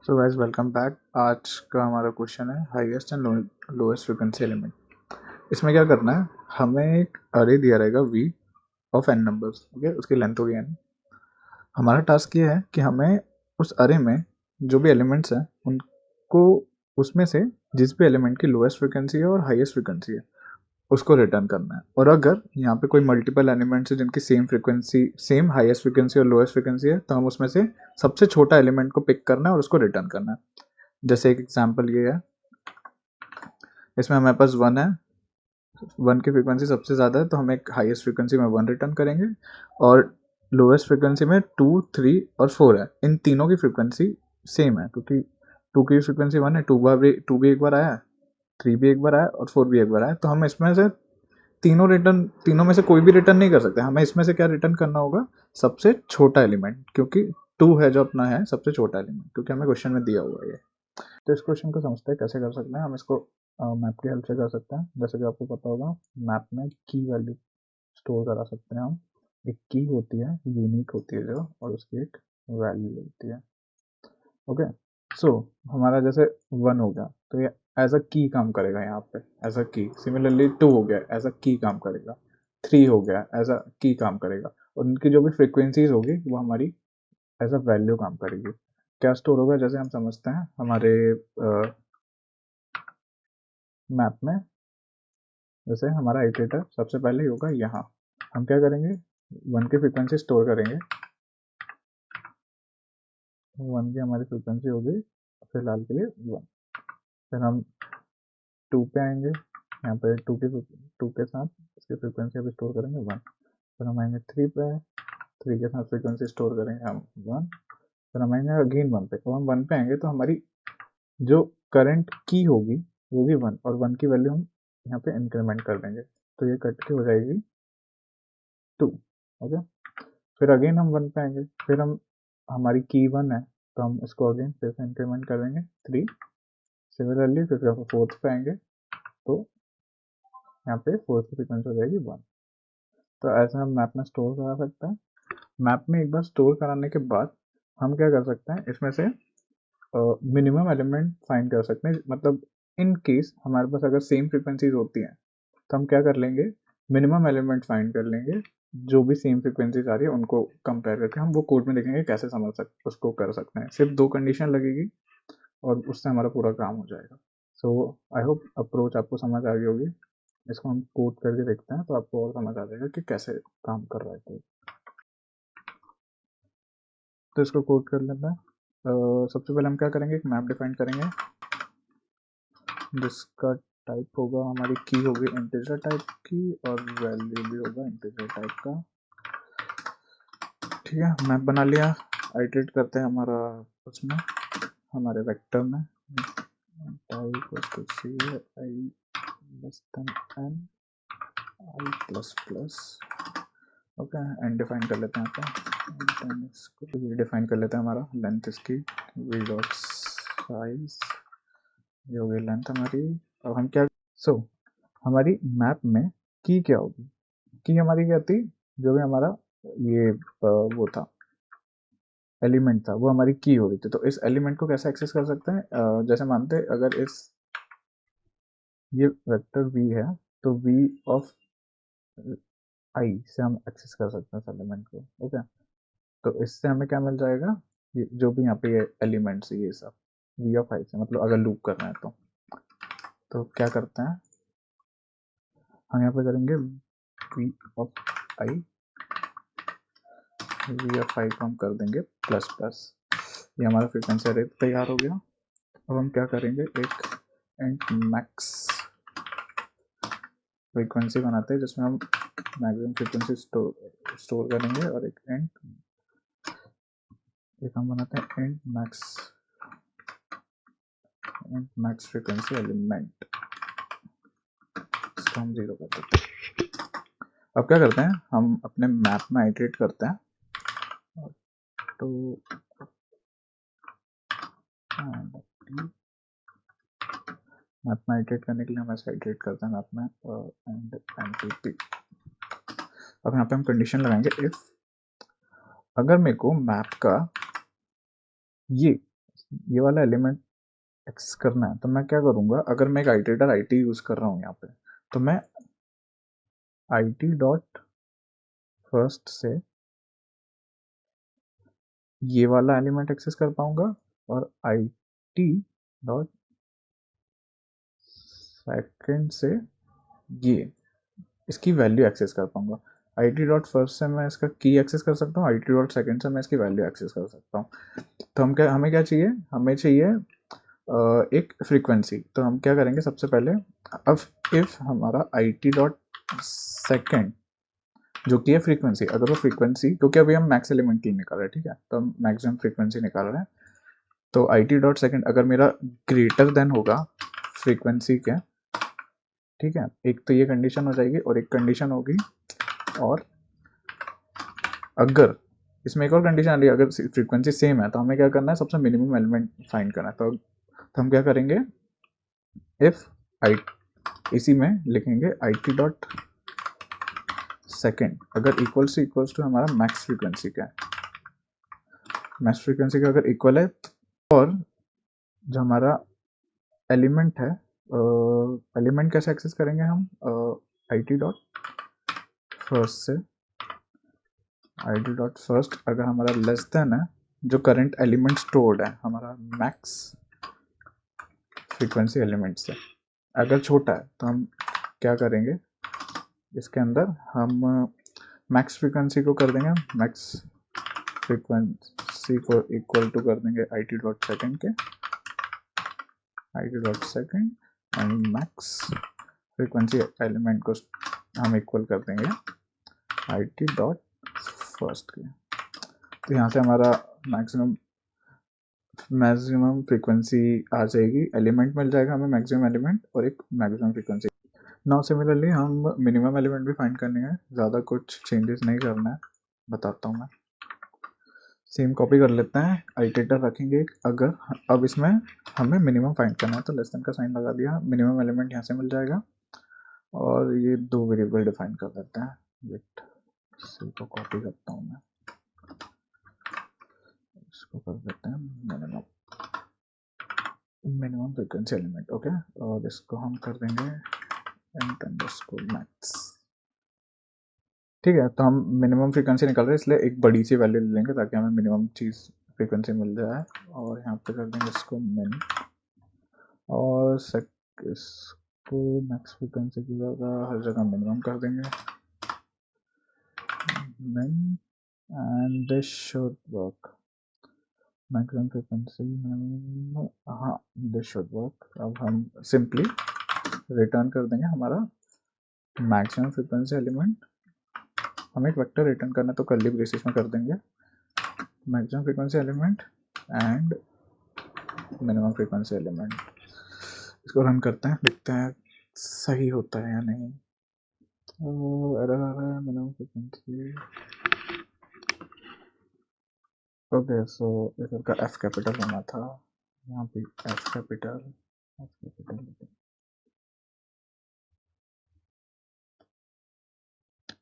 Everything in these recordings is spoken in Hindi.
So guys welcome back. आज का हमारा क्वेश्चन है highest and lowest frequency element. इसमें क्या करना है, हमें एक अरे दिया रहेगा v of n numbers. Okay, उसकी लेंथ होगी n। हमारा टास्क ये है कि हमें उस अरे में जो भी एलिमेंट्स हैं उनको उसमें से जिस भी एलिमेंट की लोएस्ट फ्रीक्वेंसी है और हाईएस्ट फ्रीक्वेंसी है उसको रिटर्न करना है। और अगर यहाँ पे कोई मल्टीपल एलिमेंट्स है जिनकी same frequency, same highest frequency और लोएस्ट फ्रीक्वेंसी है, तो हम उसमें से सबसे छोटा एलिमेंट को पिक करना है और उसको रिटर्न करना है। जैसे एक एग्जांपल ये है, इसमें हमारे पास 1 है, 1 की फ्रीक्वेंसी सबसे ज़्यादा है तो हम एक हाईएस्ट फ्रीक्वेंसी में 1 रिटर्न करेंगे, और लोएस्ट फ्रीक्वेंसी में 2, 3 और 4 है। इन तीनों की फ्रीक्वेंसी सेम है क्योंकि 2 की फ्रीक्वेंसी 1 है, 2 भी एक बार आया, 3 भी एक बार आया और 4 भी एक बार आया। तो हम इसमें से तीनों में से कोई भी रिटर्न नहीं कर सकते। हमें इसमें से क्या रिटर्न करना होगा, सबसे छोटा एलिमेंट, क्योंकि 2 है जो अपना है सबसे छोटा एलिमेंट, क्योंकि हमें क्वेश्चन में दिया हुआ है ये। तो इस क्वेश्चन को समझते हैं कैसे कर सकते हैं। हम इसको मैप की हेल्प से कर सकते हैं। जैसे कि आपको पता होगा, मैप में की वैल्यू स्टोर करा सकते हैं हम। एक की होती है, यूनिक होती है जो, और उसकी एक वैल्यू होती है। ओके, सो हमारा जैसे 1 हो गया तो ये एज अ की काम करेगा यहाँ पे, एज अ की। सिमिलरली 2 हो गया, एज अ की काम करेगा। 3 हो गया, एज अ की काम करेगा। और उनकी जो भी फ्रिक्वेंसीज होगी वो हमारी एज अ वैल्यू काम करेगी। क्या स्टोर होगा, जैसे हम समझते हैं हमारे मैप में, जैसे हमारा इटरेटर सबसे पहले होगा यहाँ। हम क्या करेंगे, 1 की फ्रीक्वेंसी स्टोर करेंगे। 1 की हमारी फ्रीक्वेंसी होगी फिलहाल के लिए 1। फिर हम 2 पे आएंगे, यहाँ पे 2 के साथ इसकी फ्रीक्वेंसी अभी स्टोर करेंगे 1। फिर हम आएंगे 3 पे, 3 के साथ फ्रीक्वेंसी स्टोर करेंगे हम 1। फिर हम आएंगे अगेन 1 पे। तो हम 1 पे आएंगे तो हमारी जो करंट की होगी वो भी 1, और 1 की वैल्यू हम यहाँ पे इंक्रीमेंट कर देंगे, तो ये कट के हो जाएगी 2। ओके, फिर अगेन हम 1 पे आएंगे, फिर हम हमारी की 1 है तो हम इसको अगेन फिर से इंक्रीमेंट कर देंगे 3। सिमिलरली फिर हम 4th पे आएंगे तो यहाँ पे 4th की फ्रीक्वेंसी हो जाएगी 1। तो ऐसा हम मैप में स्टोर करा सकते हैं। मैप में एक बार स्टोर कराने के बाद हम क्या कर सकते हैं, इसमें से मिनिमम एलिमेंट फाइंड कर सकते हैं। मतलब इन केस हमारे पास अगर सेम फ्रीक्वेंसीज होती हैं तो हम क्या कर लेंगे, मिनिमम एलिमेंट फाइंड कर लेंगे। जो भी सेम फ्रीक्वेंसीज आ रही है उनको कंपेयर करके हम वो कोड में देखेंगे कैसे समझ सकते, उसको कर सकते हैं। सिर्फ 2 कंडीशन लगेगी और उससे हमारा पूरा काम हो जाएगा। सो आई होप अप्रोच आपको समझ आ गई होगी। इसको हम कोड करके देखते हैं तो आपको और समझ आ जाएगा कि कैसे काम कर रहा है कोड। तो इसको कोड कर लेते हैं। सबसे पहले हम क्या करेंगे, एक मैप डिफाइन करेंगे जिसका टाइप होगा, हमारी की होगी इंटीजर टाइप की और वैल्यू भी होगा इंटीजर टाइप का। ठीक है, मैप बना लिया। आइटरेट करते हैं हमारा उसमें, हमारे वेक्टर में, see i less than n i plus plus. Okay, and define कर लेते हैं यहाँ पे। इसको ये डिफाइन कर लेते हैं, हमारा लेंथ इसकी वी डॉट साइज, ये हो गई लेंथ हमारी। अब हम क्या, सो हमारी मैप में की क्या होगी, की हमारी क्या थी, जो भी हमारा ये वो था एलिमेंट था वो हमारी की हो रही थी। तो इस एलिमेंट को कैसे एक्सेस कर सकते हैं, जैसे मानते हैं अगर इस ये वेक्टर v है तो v ऑफ i से हम एक्सेस कर सकते हैं इस एलिमेंट को। ओके, तो इससे हमें क्या मिल जाएगा, ये जो भी यहाँ पे ये एलिमेंट्स ये सब v ऑफ i से, मतलब अगर लूप कर रहे हैं तो क्या करते हैं हम यहाँ पे करेंगे v of i, v of i को हम कर देंगे प्लस प्लस। ये हमारा फ्रीक्वेंसी अरे तैयार हो गया। अब हम क्या करेंगे, एक एंड मैक्स फ्रीक्वेंसी बनाते हैं जिसमें हम मैक्सिमम फ्रीक्वेंसी स्टोर करेंगे, और एक हम बनाते हैं एंड मैक्स फ्रीक्वेंसी एलिमेंट, इसको हम 0 कर देते हैं। अब क्या करते हैं, हम अपने मैप में आइटरेट करते हैं। तो मैप में आइटरेट करने के लिए हम ऐसे आइटरेट करते हैं मैप में एंड एमटीपी। अब यहाँ पे हम कंडीशन लगाएंगे, इफ अगर मेरे को मैप का ये ये वाला एलिमेंट एक्सेस करना है तो मैं क्या करूँगा, अगर मैं एक आइटरेटर IT यूज़ कर रहा हूँ यहाँ पे, तो मैं IT डॉट फर्स्ट से ये वाला एलिमेंट एक्सेस कर पाऊंगा और IT डॉट सेकेंड से ये इसकी वैल्यू एक्सेस कर पाऊंगा। IT डॉट फर्स्ट से मैं इसका की एक्सेस कर सकता हूँ, IT डॉट सेकेंड से मैं इसकी वैल्यू एक्सेस कर सकता हूँ। तो हमें क्या चाहिए, हमें चाहिए एक फ्रीक्वेंसी। तो हम क्या करेंगे सबसे पहले, अब इफ हमारा IT डॉट सेकेंड जो कि है फ्रीक्वेंसी, अगर वो फ्रीक्वेंसी, क्योंकि अभी हम मैक्स एलिमेंट की निकाल रहे हैं, ठीक है, तो हम मैक्सिमम फ्रीक्वेंसी निकाल रहे हैं। तो IT डॉट सेकेंड अगर मेरा ग्रेटर देन होगा फ्रीक्वेंसी के, ठीक है, एक तो ये कंडीशन हो जाएगी और एक कंडीशन होगी, और अगर इसमें एक और कंडीशन आ रही है, अगर फ्रीक्वेंसी सेम है तो हमें क्या करना है, सबसे मिनिमम एलिमेंट फाइंड करना है। तो हम क्या करेंगे, इफ आई इसी में लिखेंगे IT डॉट सेकेंड अगर इक्वल्स टू हमारा मैक्स फ्रीक्वेंसी का है, मैक्स फ्रीक्वेंसी का अगर इक्वल है, और जो हमारा एलिमेंट है, एलिमेंट कैसे एक्सेस करेंगे हम, IT डॉट फर्स्ट से, IT डॉट फर्स्ट अगर हमारा लेस देन है जो करंट एलिमेंट स्टोर्ड है हमारा मैक्स फ्रीक्वेंसी एलिमेंट से, अगर छोटा है तो हम क्या करेंगे, इसके अंदर हम मैक्स फ्रीक्वेंसी को कर देंगे, मैक्स फ्रीक्वेंसी को इक्वल टू कर देंगे IT डॉट सेकेंड के, IT dot second and max frequency element को हम इक्वल कर देंगे IT डॉट फर्स्ट के। तो यहाँ से हमारा मैक्सिमम फ्रीक्वेंसी आ जाएगी, एलिमेंट मिल जाएगा हमें, मैक्सिमम एलिमेंट और एक मैक्सिमम फ्रीक्वेंसी। नाउ सिमिलरली हम मिनिमम एलिमेंट भी फाइंड करने हैं, ज़्यादा कुछ चेंजेस नहीं करना है, बताता हूँ मैं। सेम कॉपी कर लेते हैं, आइटरेटर रखेंगे एक, अगर अब इसमें हमें मिनिमम फाइंड करना है तो लेस देन का साइन लगा दिया, मिनिमम एलिमेंट यहाँ से मिल जाएगा, और ये दो वेरिएबल डिफाइन कर देते हैं। वेट, सी को कॉपी करता हूँ मैं, इसको कर देते हैं मिनिमम फ्रीक्वेंसी एलिमेंट, ओके, और इसको हम कर देंगे int अंडरस्कोर मैक्स। ठीक है, तो हम मिनिमम फ्रीक्वेंसी निकाल रहे हैं इसलिए एक बड़ी सी वैल्यू ले लेंगे ताकि हमें मिनिमम चीज़ फ्रीक्वेंसी मिल जाए, और यहाँ पे कर देंगे इसको मिन, और इसको मैक्स फ्रीक्वेंसी की जगह हर जगह मिनिमम कर देंगे मिन, and this should work, maximum frequency, हाँ दिस शुड वर्क। अब हम सिंपली रिटर्न कर देंगे हमारा मैक्सिमम फ्रीक्वेंसी एलिमेंट, हमें एक वेक्टर रिटर्न करना है तो कर्ली ब्रेसेस में कर देंगे maximum frequency element and minimum frequency element. इसको रन करते हैं, देखते हैं सही होता है या नहीं। एरर आ रहा है, मिनिमम फ्रीक्वेंसी, ओके, सो इधर का F कैपिटल होना था, यहाँ पे F कैपिटल।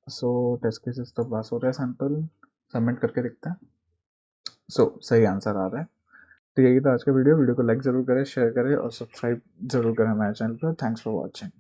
सो टेस्ट केसेस तो पास हो रहा है, सैंपल सबमिट करके देखते हैं। सो सही आंसर आ रहा है। तो यही था आज का वीडियो को लाइक ज़रूर करें, शेयर करें और सब्सक्राइब ज़रूर करें हमारे चैनल पर। Thanks for watching.